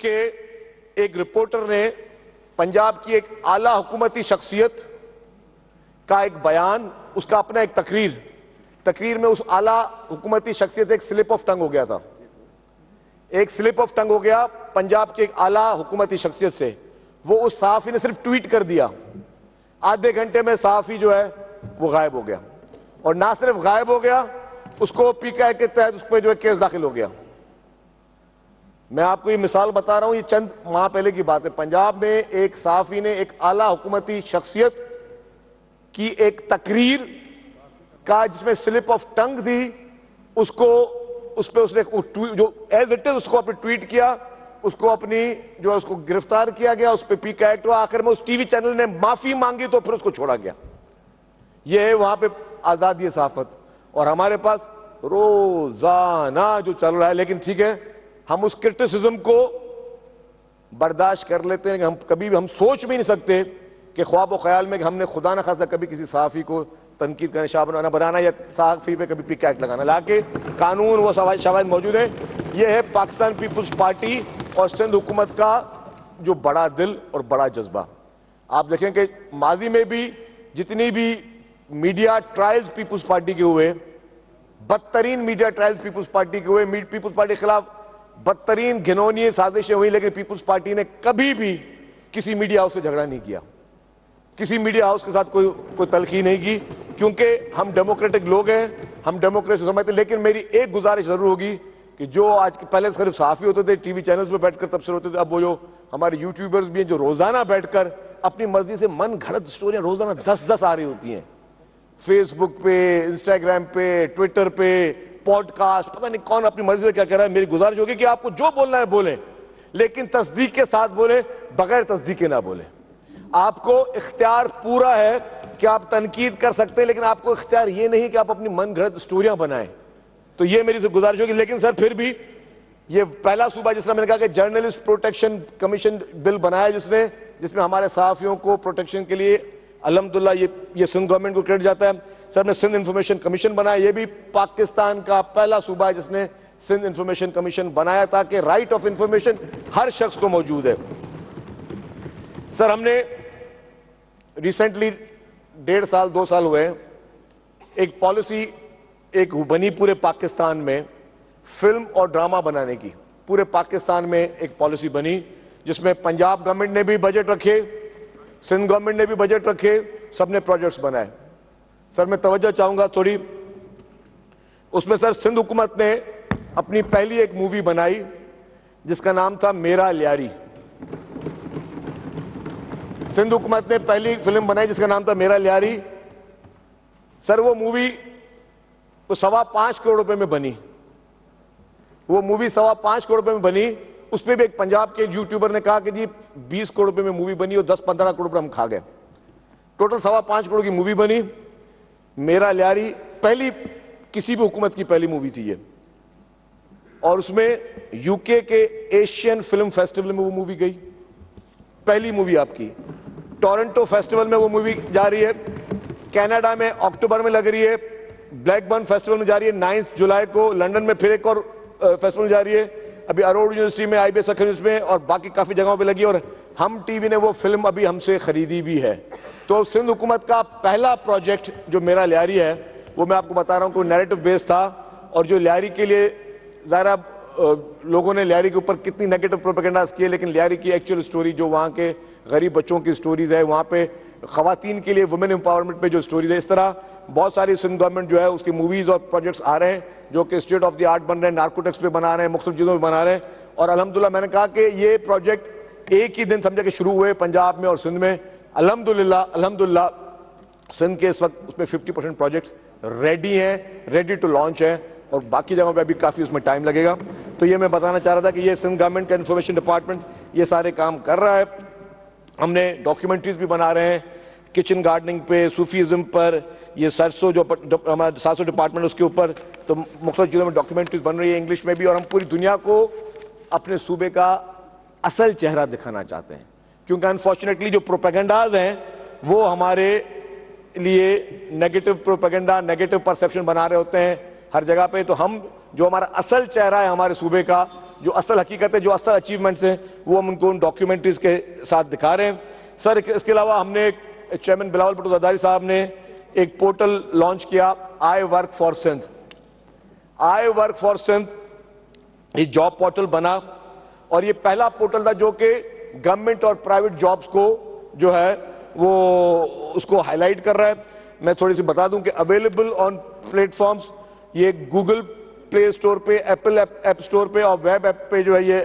کہ ایک رپورٹر نے پنجاب کی ایک اعلیٰ حکومتی شخصیت کا ایک بیان، اس کا اپنا ایک تقریر میں اس اعلیٰ حکومتی شخصیت سے ایک سلپ آف ٹنگ ہو گیا تھا. ایک سلپ آف ٹنگ ہو گیا پنجاب کے ایک اعلیٰ حکومتی شخصیت سے. وہ اس صحافی نے صرف ٹویٹ کر دیا، آدھے گھنٹے میں صحافی جو ہے وہ غائب ہو گیا. اور نہ صرف غائب ہو گیا، اس کو پی کے کے تحت اس پہ جو ہے کیس داخل ہو گیا. میں آپ کو یہ مثال بتا رہا ہوں، یہ چند ماہ پہلے کی بات ہے. پنجاب میں ایک صحافی نے ایک اعلیٰ حکومتی شخصیت کی ایک تقریر کا جس میں سلپ آف ٹنگ تھی، اس پہ اس نے جو ایز اٹ از اس کو اپنے ٹویٹ کیا، اس کو اپنی جو ہے اس کو گرفتار کیا گیا، اس پہ پی کا ایکٹ ہوا. آخر میں اس ٹی وی چینل نے معافی مانگی تو پھر اس کو چھوڑا گیا. یہ ہے وہاں پہ آزادی صحافت. اور ہمارے پاس روزانہ جو چل رہا ہے، لیکن ٹھیک ہے ہم اس کرٹیسزم کو برداشت کر لیتے ہیں کہ ہم کبھی بھی ہم سوچ بھی نہیں سکتے کہ خواب و خیال میں کہ ہم نے خدا نہ خواستہ کبھی کسی صحافی کو تنقید کرنے شاہ بنانا یا صحافی پہ کبھی پی کا ایکٹ لگانا. حالانکہ قانون وہ شواہد موجود ہیں. یہ ہے پاکستان پیپلز پارٹی اور سندھ حکومت کا جو بڑا دل اور بڑا جذبہ. آپ دیکھیں کہ ماضی میں بھی جتنی بھی میڈیا ٹرائلز پیپلز پارٹی کے ہوئے، بدترین میڈیا ٹرائلز پیپلز پارٹی کے ہوئے، پیپلز پارٹی کے خلاف بدترین گھنونی سازشیں ہوئی، لیکن پیپلز پارٹی نے کبھی بھی کسی میڈیا ہاؤس سے جھگڑا نہیں کیا، کسی میڈیا ہاؤس کے ساتھ کوئی تلخی نہیں کی، کیونکہ ہم ڈیموکریٹک لوگ ہیں، ہم ڈیموکریسی سمجھتے ہیں. لیکن میری ایک گزارش ضرور ہوگی کہ جو آج پہلے صرف صحافی ہوتے تھے، ٹی وی چینلز پہ بیٹھ کر تبصرے ہوتے تھے، اب وہ جو ہمارے یوٹیوبرز بھی ہیں جو روزانہ بیٹھ کر اپنی مرضی سے من گھڑت سٹوریاں روزانہ 10 آ رہی ہوتی ہیں، فیس بک پہ، انسٹاگرام پہ، ٹویٹر پہ، پوڈ کاسٹ، پتہ نہیں کون اپنی مرضی سے کیا کہہ رہا ہے. میری گزارش ہوگی کہ آپ کو جو بولنا ہے بولیں، لیکن تصدیق کے ساتھ بولیں، بغیر تصدیق کے نہ بولیں. آپ کو اختیار پورا ہے کہ آپ تنقید کر سکتے ہیں، لیکن آپ کو اختیار یہ نہیں کہ آپ اپنی من گھڑت سٹوریاں بنائیں. تو یہ میری گزارش ہوگی. لیکن سر پھر بھی یہ پہلا صوبہ جس طرح میں نے کہا کہ جرنلسٹ پروٹیکشن کمیشن بل بنایا جس میں ہمارے صحافیوں کو پروٹیکشن کے لیے الحمدللہ یہ سندھ گورنمنٹ کو کریڈٹ جاتا ہے. سر نے سندھ انفارمیشن کمیشن بنایا، یہ بھی پاکستان کا پہلا صوبہ ہے جس نے سندھ انفارمیشن کمیشن بنایا تاکہ رائٹ آف انفارمیشن ہر شخص کو موجود ہے. سر ہم نے ریسنٹلی 1.5 سال 2 سال ہوئے ایک پالیسی ایک بنی پورے پاکستان میں فلم اور ڈرامہ بنانے کی. پورے پاکستان میں ایک پالیسی بنی جس میں پنجاب گورنمنٹ نے بھی بجٹ رکھے، سندھ گورنمنٹ نے بھی بجٹ رکھے، سب نے پروجیکٹس بنائے. سر میں توجہ چاہوں گا تھوڑی، اس میں سر سندھ حکومت نے اپنی پہلی ایک مووی بنائی جس کا نام تھا میرا لیاری. سندھ حکومت نے پہلی فلم بنائی جس کا نام تھا میرا لیاری. سر وہ مووی 5.25 کروڑ روپے میں بنی. وہ مووی 5.25 کروڑ روپے میں بنی. اس پہ بھی ایک پنجاب کے یوٹیوبر نے کہا کہ جی 20 کروڑ روپے میں مووی بنی اور 10-15 کروڑ روپے ہم کھا گئے. ٹوٹل 5.25 کروڑ کی مووی بنی. میرا لیاری پہلی کسی بھی حکومت کی پہلی مووی تھی یہ. اور اس میں یو کے ایشین فلم فیسٹیول میں وہ مووی گئی، پہلی مووی آپ کی. ٹورنٹو فیسٹیول میں وہ مووی جا رہی ہے. کینیڈا میں اکتوبر میں لگ رہی ہے. بلیک برن فیسٹیول میں جا رہی ہے 9 جولائی کو. لنڈن میں پھر ایک اور فیسٹیول جا رہی ہے. ابھی اروڑ یونیورسٹی میں، آئی بی ایس یونیورسٹی میں اور باقی کافی جگہوں پہ لگی. اور ہم ٹی وی نے وہ فلم ابھی ہم سے خریدی بھی ہے. تو سندھ حکومت کا پہلا پروجیکٹ جو میرا لیاری ہے وہ میں آپ کو بتا رہا ہوں کہ نیریٹو بیس تھا. اور جو لیاری کے لیے ظاہرہ لوگوں نے لیاری کے اوپر کتنی نیگیٹو پروپیگنڈاز کیے، لیکن لیاری کی ایکچوئل سٹوری جو وہاں کے غریب بچوں کی سٹوریز ہے، وہاں پہ خواتین کے لیے وومن امپاورمنٹ پہ جو سٹوریز ہے، اس طرح بہت ساری سندھ گورنمنٹ جو ہے اس کی موویز اور پروجیکٹس آ رہے ہیں جو کہ اسٹیٹ آف دی آرٹ بن رہے ہیں، نارکوٹکس پہ بنا رہے ہیں، مختلف چیزوں پہ بنا رہے ہیں. اور الحمدللہ میں نے کہا کہ یہ پروجیکٹ ایک ہی دن سمجھا کہ شروع ہوئے پنجاب میں اور سندھ میں. الحمدللہ سندھ کے اس وقت اس میں 50% پروجیکٹس ریڈی ہیں، ریڈی ٹو لانچ ہیں. اور باقی جگہوں پہ ابھی کافی اس میں ٹائم لگے گا. تو یہ میں بتانا چاہ رہا تھا کہ یہ سندھ گورنمنٹ کا انفارمیشن ڈپارٹمنٹ یہ سارے کام کر رہا ہے. ہم نے ڈاکیومنٹریز بھی بنا رہے ہیں کچن گارڈننگ پہ، صوفیزم پر، یہ سرسو جو ہمارا ساسو ڈپارٹمنٹ اس کے اوپر. تو مختلف چیزوں میں ڈاکیومنٹریز بن رہی ہے انگلش میں بھی. اور ہم پوری دنیا کو اپنے صوبے کا اصل چہرہ دکھانا چاہتے ہیں، کیونکہ انفارچونیٹلی جو پروپیگنڈاز ہیں وہ ہمارے لیے نیگیٹو پروپیگنڈا، نیگیٹو پرسیپشن بنا رہے ہوتے ہیں ہر جگہ پہ. تو ہم جو ہمارا اصل چہرہ ہے ہمارے صوبے کا، جو اصل حقیقت ہے, جو اصل اچیومنٹس ہیں, وہ ہم ان کو ان ڈاکیومنٹریز کے ساتھ دکھا رہے ہیں. سر اس کے علاوہ ہم نے چیئرمین بلاول بھٹو زرداری صاحب نے ایک پورٹل لانچ کیا, I work for Sindh. I work for Sindh یہ جاب پورٹل بنا, اور یہ پہلا پورٹل تھا جو کہ گورنمنٹ اور پرائیویٹ جابز کو جو ہے وہ اس کو ہائی لائٹ کر رہا ہے. میں تھوڑی سی بتا دوں کہ اویلیبل آن پلیٹ فارمز, یہ گوگل پلے اسٹور پہ, ایپل ایپ اسٹور پہ اور ویب ایپ پہ جو ہے یہ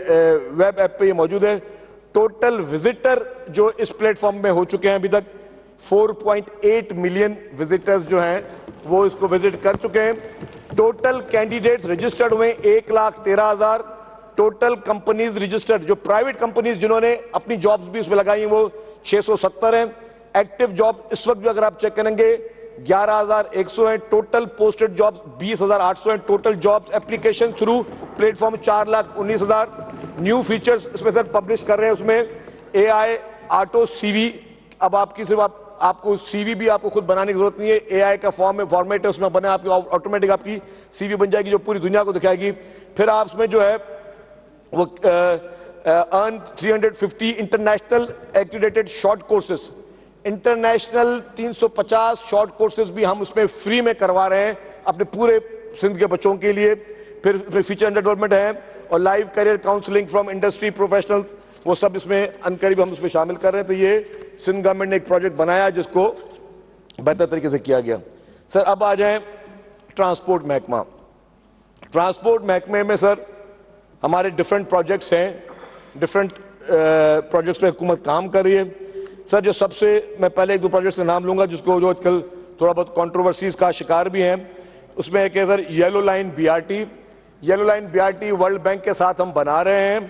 ویب ایپ پہ یہ موجود ہے. ٹوٹل وزٹر جو اس پلیٹ فارم میں ہو چکے ہیں ابھی تک 4.8 ملین وزٹرز جو ہیں وہ اس کو وزٹ کر چکے ہیں. ٹوٹل کینڈیڈیٹس رجسٹرڈ ہوئے 1,13,000. ٹوٹل کمپنیز رجسٹرڈ جو پرائیویٹ کمپنیز جنہوں نے اپنی جابز بھی اس میں لگائی ہیں وہ 670 ہیں. ایکٹیو جاب اس وقت جو اگر آپ چیک کریں گے 11,100 ہیں. ٹوٹل پوسٹڈ جابز 20,800 ہیں. Total jobs application through platform 4,19,000. New features اس میں سر پبلش کر رہے ہیں, اس میں اے آئی آٹو سی وی. اب آپ کی صرف آپ کو سی وی بھی آپ کو خود بنانے کی ضرورت نہیں ہے, اے آئی کا فارمیٹ ہے اس میں بنے, آپ کی آٹومیٹک آپ کی سی وی بن جائے گی جو پوری دنیا کو دکھائے گی. پھر آپ اس میں جو ہے وہ ارن 350 international accredited short courses, international 350 short courses بھی ہم اس میں فری میں کروا رہے ہیں اپنے پورے سندھ کے بچوں کے لیے. پھر فیچر انڈر ڈیولپمنٹ ہے, اور live career counselling from industry professional, وہ سب اس میں انقریب ہم اس میں شامل کر رہے ہیں. تو یہ سندھ گورنمنٹ نے ایک پروجیکٹ بنایا جس کو بہتر طریقے سے کیا گیا. سر اب آ جائیں ٹرانسپورٹ محکمہ. ٹرانسپورٹ محکمے میں سر ہمارے ڈیفرنٹ پروجیکٹس ہیں, ڈیفرنٹ پروجیکٹس پہ حکومت کام کر رہی ہے. سر جو سب سے میں پہلے ایک دو پروجیکٹس کا نام لوں گا جس کو جو آج کل تھوڑا بہت کنٹروورسیز کا شکار بھی ہیں. اس میں ایک ہے sir yellow line B R T. Yellow line B R T world bank کے ساتھ ہم بنا رہے ہیں,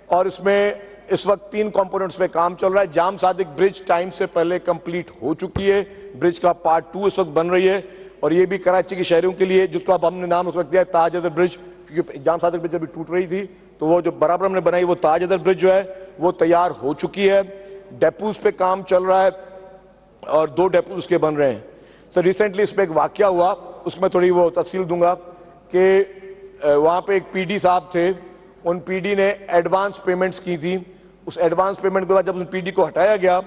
اور اس میں اس وقت 3 کمپوننٹس پہ کام چل رہا ہے. جام صادق برج ٹائم سے پہلے کمپلیٹ ہو چکی ہے, برج کا پارٹ 2 اس وقت بن رہی ہے, اور یہ بھی کراچی کے شہریوں کے لیے جس کو اب ہم نے نام اس وقت دیا ہے تاج حیدر برج, کیونکہ جام صادق برج ابھی ٹوٹ رہی تھی تو وہ جو برابر ہم نے بنائی وہ تاج حیدر برج جو ہے وہ تیار ہو چکی ہے. ڈیپوز پہ کام چل رہا ہے اور 2 ڈیپوز اس کے بن رہے ہیں. سر ریسنٹلی اس پہ ایک واقعہ ہوا, اس میں تھوڑی وہ تفصیل دوں گا کہ وہاں پہ ایک پی ڈی صاحب تھے, ان پی ڈی نے ایڈوانس پیمنٹس کی تھی. اس ایڈوانس پیمنٹ کے بعد جب ان پی ڈی کو ہٹایا گیا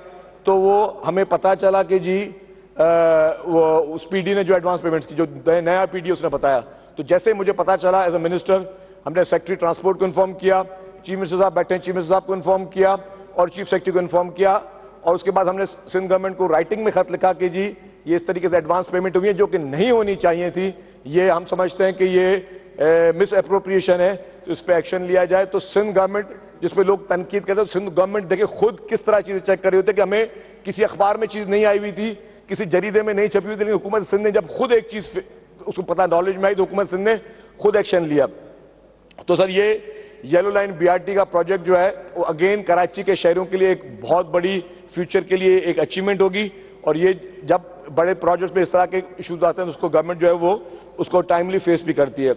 تو وہ ہمیں پتا چلا کہ جی وہ اس پی ڈی نے جو ایڈوانس پیمنٹس کی, جو نیا پی ڈی اس نے بتایا, تو جیسے مجھے پتا چلا ایز اے منسٹر ہم نے سیکرٹری ٹرانسپورٹ کو انفارم کیا, چیف منسٹر صاحب بیٹھے ہیں, چیف منسٹر صاحب کو انفارم کیا اور چیف سیکرٹری کو انفارم کیا, اور اس کے بعد ہم نے سندھ گورنمنٹ کو رائٹنگ میں خط لکھا کہ جی یہ اس طریقے سے ایڈوانس پیمنٹ ہوئی ہے جو کہ نہیں ہونی چاہیے تھی, یہ ہم سمجھتے ہیں کہ یہ مس اپروپریشن ہے, تو اس پہ ایکشن لیا جائے. تو سندھ گورنمنٹ جس پہ لوگ تنقید کرتے ہیں, سندھ گورنمنٹ دیکھیں خود کس طرح چیزیں چیک کر رہی ہوتی ہے کہ ہمیں کسی اخبار میں چیز نہیں آئی ہوئی تھی, کسی جریدے میں نہیں چھپی ہوئی تھی, لیکن حکومت سندھ نے جب خود ایک چیز اس کو پتہ نالج میں آئی تو حکومت سندھ نے خود ایکشن لیا. تو سر یہ yellow line B R T کا پروجیکٹ جو ہے وہ اگین کراچی کے شہریوں کے لیے ایک بہت بڑی فیوچر کے لیے ایک اچیومنٹ ہوگی, اور یہ جب بڑے پروجیکٹس میں اس طرح کے ایشوز آتے ہیں تو اس کو گورنمنٹ جو ہے وہ اس کو ٹائملی فیس بھی کرتی ہے.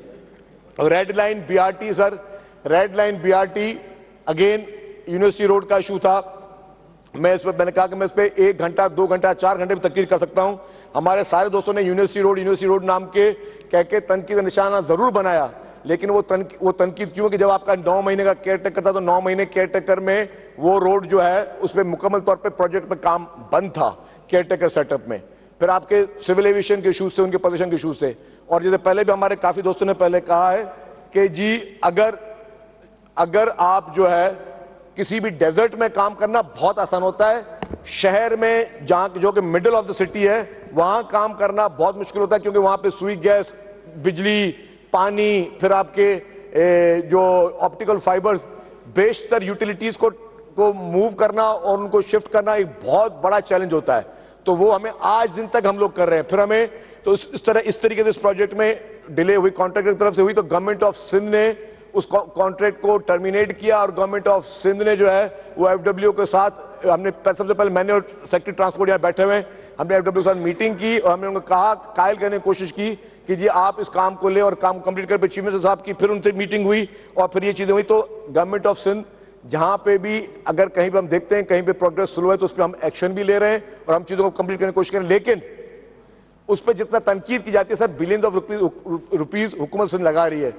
Red line B R T, sir red line B R T again university road کا ایشو تھا. میں نے کہا کہ میں اس پہ 1 گھنٹہ 2 گھنٹہ 4 گھنٹے میں تقریر کر سکتا ہوں. ہمارے سارے دوستوں نے یونیورسٹی روڈ نام کے کہہ کے تنقید کا نشانہ ضرور بنایا, لیکن وہ تنقید کیوں کہ جب آپ کا 9 مہینے کا کیئر ٹیکر تھا تو 9 مہینے کیئر ٹیکر میں وہ روڈ جو ہے اس پہ مکمل طور پہ پروجیکٹ پہ کام بند تھا کیئر ٹیکر سیٹ اپ میں. پھر آپ کے سول ایویشن کے ایشوز تھے, ان کے پوزیشن کے ایشوز تھے, اور جیسے پہلے بھی ہمارے کافی دوستوں نے پہلے کہا ہے کہ جی اگر آپ جو ہے کسی بھی ڈیزرٹ میں کام کرنا بہت آسان ہوتا ہے, شہر میں جہاں جو کہ مڈل آف دا سٹی ہے وہاں کام کرنا بہت مشکل ہوتا ہے, کیونکہ وہاں پہ سوئی گیس, بجلی, پانی, پھر آپ کے جو آپٹیکل فائبرز, بیشتر یوٹیلیٹیز کو موو کرنا اور ان کو شفٹ کرنا ایک بہت بڑا چیلنج ہوتا ہے. تو وہ ہمیں آج دن تک ہم لوگ کر رہے ہیں. پھر ہمیں تو اس طریقے سے اس پروجیکٹ میں ڈیلے ہوئی کانٹریکٹ کی طرف سے ہوئی, تو گورنمنٹ آف سندھ نے اس کانٹریکٹ کو ٹرمینیٹ کیا, اور گورنمنٹ آف سندھ نے جو ہے وہ ایف ڈبلیو کے ساتھ ہم نے سب سے پہلے میں نے اور سیکرٹری ٹرانسپورٹ یہاں بیٹھے ہوئے, ہم نے ایف ڈبلیو کے ساتھ میٹنگ کی اور ہم نے ان کو کہا, قائل کرنے کی کوشش کی کہ جی آپ اس کام کو لیں اور کام کمپلیٹ کر. پہ چیف منسٹر صاحب کی پھر ان سے میٹنگ ہوئی اور پھر یہ چیزیں ہوئی. تو گورنمنٹ آف سندھ جہاں پہ بھی اگر کہیں پہ ہم دیکھتے ہیں کہیں پہ پروگریس سلو ہے تو اس پہ ہم ایکشن بھی لے رہے ہیں اور ہم چیزوں کو کمپلیٹ کرنے کی کوشش کریں, لیکن اس پہ جتنا تنقید کی جاتی ہے سر بلینز آف روپیز حکومت سندھ لگا رہی ہے.